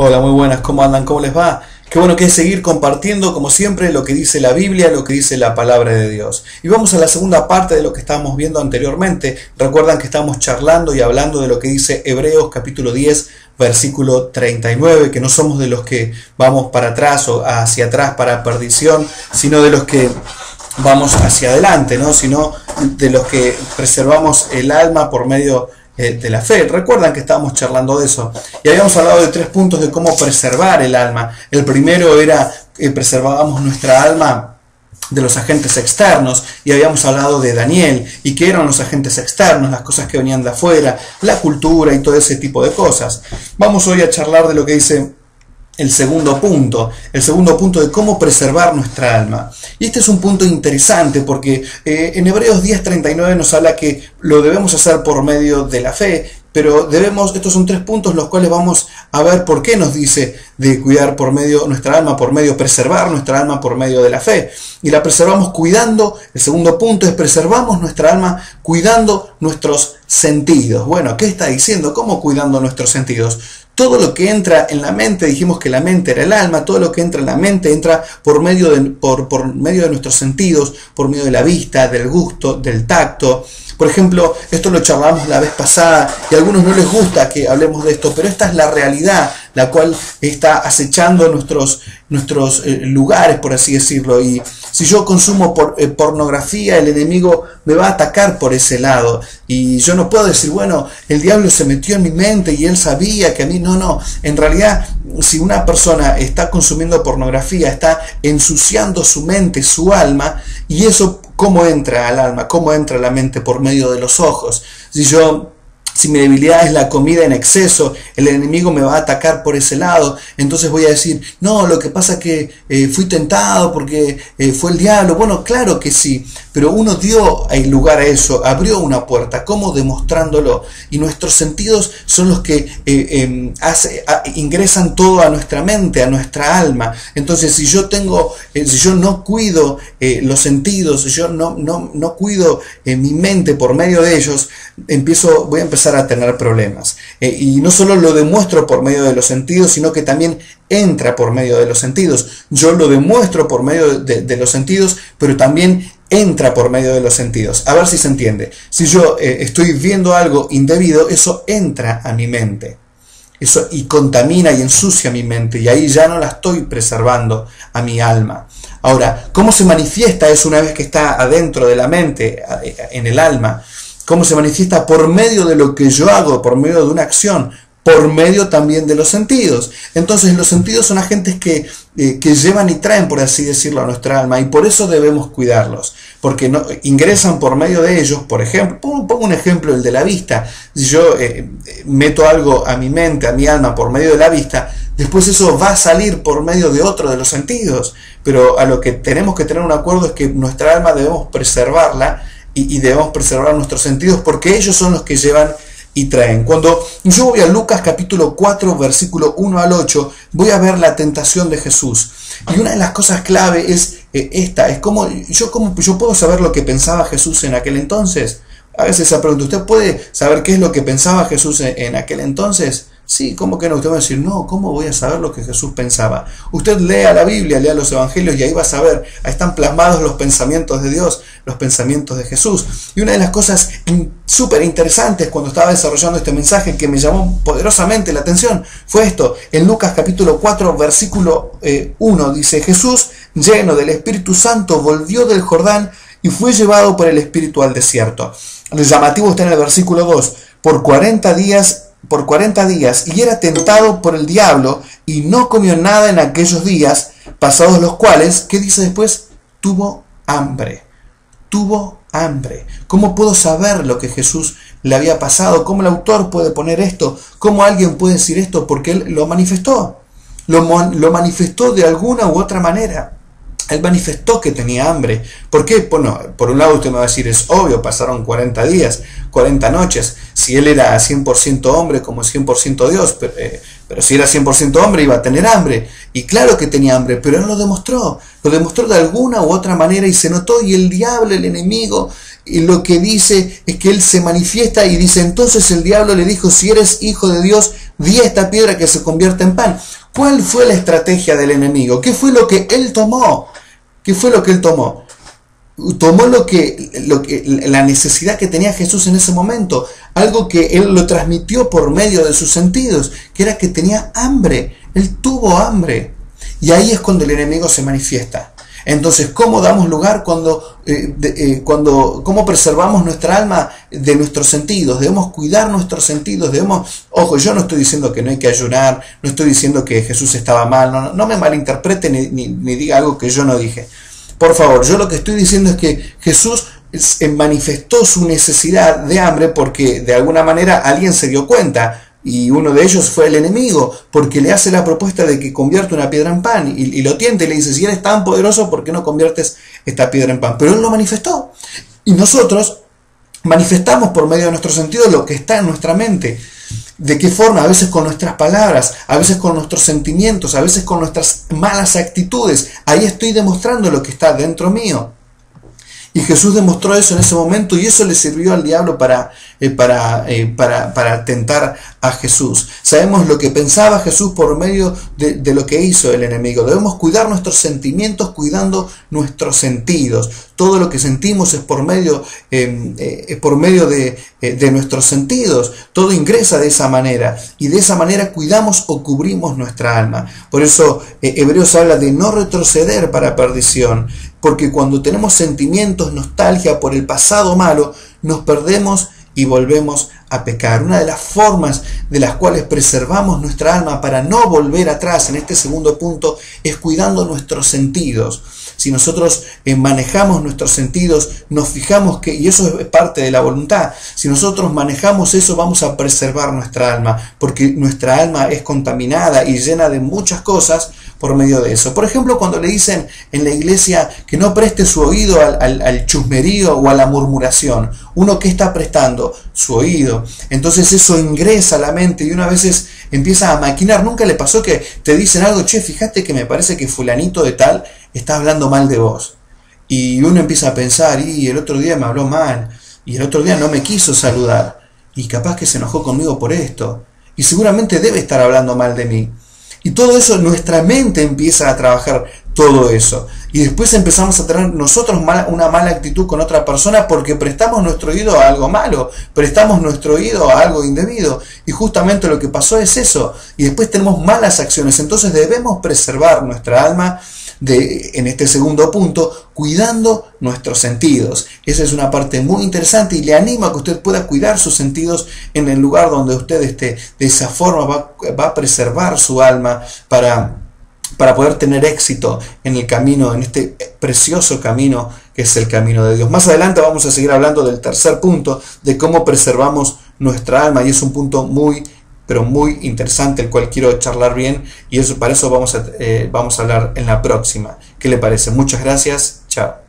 Hola, muy buenas, ¿cómo andan? ¿Cómo les va? Qué bueno que es seguir compartiendo, como siempre, lo que dice la Biblia, lo que dice la palabra de Dios. Y vamos a la segunda parte de lo que estábamos viendo anteriormente. Recuerdan que estamos charlando y hablando de lo que dice Hebreos capítulo 10, versículo 39, que no somos de los que vamos para atrás o hacia atrás para perdición, sino de los que vamos hacia adelante, ¿no? Sino de los que preservamos el alma por medio de la fe. Recuerdan que estábamos charlando de eso y habíamos hablado de 3 puntos de cómo preservar el alma. El primero era que preservábamos nuestra alma de los agentes externos, y habíamos hablado de Daniel y qué eran los agentes externos, las cosas que venían de afuera, la cultura y todo ese tipo de cosas. Vamos hoy a charlar de lo que dice el segundo punto de cómo preservar nuestra alma. Y este es un punto interesante porque en Hebreos 10:39 nos habla que lo debemos hacer por medio de la fe, pero estos son 3 puntos los cuales vamos a ver por qué nos dice de cuidar por medio nuestra alma, preservar nuestra alma por medio de la fe. Y la preservamos cuidando, el segundo punto es preservamos nuestra alma cuidando nuestros sentidos. Bueno, ¿qué está diciendo? ¿Cómo cuidando nuestros sentidos? Todo lo que entra en la mente, dijimos que la mente era el alma, todo lo que entra en la mente entra por medio de nuestros sentidos, por medio de la vista, del gusto, del tacto. Por ejemplo, esto lo charlamos la vez pasada y a algunos no les gusta que hablemos de esto, pero esta es la realidad, la cual está acechando nuestros lugares, por así decirlo. Y si yo consumo pornografía, el enemigo me va a atacar por ese lado. Y yo no puedo decir, bueno, el diablo se metió en mi mente y él sabía que a mí no. En realidad, si una persona está consumiendo pornografía, está ensuciando su mente, su alma, y eso, ¿cómo entra al alma? ¿Cómo entra a la mente? Por medio de los ojos. Si mi debilidad es la comida en exceso, el enemigo me va a atacar por ese lado. Entonces voy a decir, no, lo que pasa es que fui tentado porque fue el diablo. Bueno, claro que sí, pero uno dio lugar a eso, abrió una puerta. ¿Cómo? Demostrándolo. Y nuestros sentidos son los que ingresan todo a nuestra mente, a nuestra alma. Entonces, si yo no cuido los sentidos, si yo no cuido mi mente por medio de ellos, voy a empezar a tener problemas. Y no solo lo demuestro por medio de los sentidos, sino que también entra por medio de los sentidos. Yo lo demuestro por medio de los sentidos, pero también entra por medio de los sentidos. A ver si se entiende. Si yo estoy viendo algo indebido, eso entra a mi mente. Eso y contamina y ensucia mi mente, y ahí ya no la estoy preservando a mi alma. Ahora, ¿cómo se manifiesta eso una vez que está adentro de la mente, en el alma? ¿Cómo se manifiesta? Por medio de lo que yo hago, por medio de una acción, por medio también de los sentidos. Entonces los sentidos son agentes que llevan y traen, por así decirlo, a nuestra alma, y por eso debemos cuidarlos, porque ingresan por medio de ellos. Por ejemplo, pongo un ejemplo, el de la vista. Si yo meto algo a mi mente, a mi alma, por medio de la vista, después eso va a salir por medio de otro de los sentidos. Pero a lo que tenemos que tener un acuerdo es que nuestra alma debemos preservarla, y debemos preservar nuestros sentidos, porque ellos son los que llevan y traen. Cuando yo voy a Lucas capítulo 4, versículo 1 al 8, voy a ver la tentación de Jesús. Y una de las cosas clave es esta, es cómo yo puedo saber lo que pensaba Jesús en aquel entonces. A veces se pregunta, ¿usted puede saber qué es lo que pensaba Jesús en aquel entonces? Sí, ¿cómo que no? Usted va a decir, no, ¿cómo voy a saber lo que Jesús pensaba? Usted lea la Biblia, lea los evangelios y ahí va a saber, ahí están plasmados los pensamientos de Dios, los pensamientos de Jesús. Y una de las cosas súper interesantes cuando estaba desarrollando este mensaje que me llamó poderosamente la atención fue esto. En Lucas capítulo 4, versículo 1 dice, Jesús, lleno del Espíritu Santo, volvió del Jordán y fue llevado por el Espíritu al desierto. El llamativo está en el versículo 2, por 40 días y era tentado por el diablo y no comió nada en aquellos días, pasados los cuales, ¿qué dice después? Tuvo hambre. ¿Cómo puedo saber lo que Jesús le había pasado? ¿Cómo el autor puede poner esto? ¿Cómo alguien puede decir esto? Porque él lo manifestó. Lo manifestó de alguna u otra manera. Él manifestó que tenía hambre. ¿Por qué? Bueno, por un lado usted me va a decir, es obvio, pasaron 40 días, 40 noches. Si él era 100% hombre, como 100% Dios, pero si era 100% hombre iba a tener hambre. Y claro que tenía hambre, pero él lo demostró de alguna u otra manera y se notó. Y el diablo, el enemigo, y lo que dice es que él se manifiesta y dice, entonces el diablo le dijo, si eres hijo de Dios, di a esta piedra que se convierta en pan. ¿Cuál fue la estrategia del enemigo? ¿Qué fue lo que él tomó? ¿Qué fue lo que él tomó? Tomó la necesidad que tenía Jesús en ese momento, algo que él lo transmitió por medio de sus sentidos, que era que tenía hambre. Él tuvo hambre. Y ahí es cuando el enemigo se manifiesta. Entonces, ¿cómo damos lugar cómo preservamos nuestra alma de nuestros sentidos? Debemos cuidar nuestros sentidos, ojo, yo no estoy diciendo que no hay que ayunar, no estoy diciendo que Jesús estaba mal, no me malinterprete ni diga algo que yo no dije. Por favor, yo lo que estoy diciendo es que Jesús manifestó su necesidad de hambre porque de alguna manera alguien se dio cuenta. Y uno de ellos fue el enemigo, porque le hace la propuesta de que convierta una piedra en pan. Y lo tienta y le dice, si eres tan poderoso, ¿por qué no conviertes esta piedra en pan? Pero él lo manifestó. Y nosotros manifestamos por medio de nuestros sentidos lo que está en nuestra mente. ¿De qué forma? A veces con nuestras palabras, a veces con nuestros sentimientos, a veces con nuestras malas actitudes. Ahí estoy demostrando lo que está dentro mío. Y Jesús demostró eso en ese momento y eso le sirvió al diablo para tentar a Jesús. Sabemos lo que pensaba Jesús por medio de lo que hizo el enemigo. Debemos cuidar nuestros sentimientos cuidando nuestros sentidos. Todo lo que sentimos es por medio de nuestros sentidos. Todo ingresa de esa manera y de esa manera cuidamos o cubrimos nuestra alma. Por eso Hebreos habla de no retroceder para perdición. Porque cuando tenemos sentimientos, nostalgia por el pasado malo, nos perdemos y volvemos a pecar. Una de las formas de las cuales preservamos nuestra alma para no volver atrás en este segundo punto es cuidando nuestros sentidos. Si nosotros manejamos nuestros sentidos, nos fijamos y eso es parte de la voluntad, si nosotros manejamos eso vamos a preservar nuestra alma, porque nuestra alma es contaminada y llena de muchas cosas por medio de eso. Por ejemplo, cuando le dicen en la iglesia que no preste su oído al chusmerío o a la murmuración, ¿uno qué está prestando? Su oído. Entonces eso ingresa a la mente y uno a veces empieza a maquinar. ¿Nunca le pasó que te dicen algo? Che, fíjate que me parece que fulanito de tal está hablando mal de vos. Y uno empieza a pensar, y el otro día me habló mal, y el otro día no me quiso saludar, y capaz que se enojó conmigo por esto, y seguramente debe estar hablando mal de mí. Y todo eso, nuestra mente empieza a trabajar todo eso. Y después empezamos a tener nosotros una mala actitud con otra persona porque prestamos nuestro oído a algo malo, prestamos nuestro oído a algo indebido. Y justamente lo que pasó es eso. Y después tenemos malas acciones. Entonces debemos preservar nuestra alma en este segundo punto, cuidando nuestros sentidos. Esa es una parte muy interesante y le animo a que usted pueda cuidar sus sentidos en el lugar donde usted esté. De esa forma va a preservar su alma para poder tener éxito en el camino, en este precioso camino que es el camino de Dios. Más adelante vamos a seguir hablando del tercer punto, de cómo preservamos nuestra alma, y es un punto muy, pero muy interesante, el cual quiero charlar bien, y para eso vamos a hablar en la próxima. ¿Qué le parece? Muchas gracias, chao.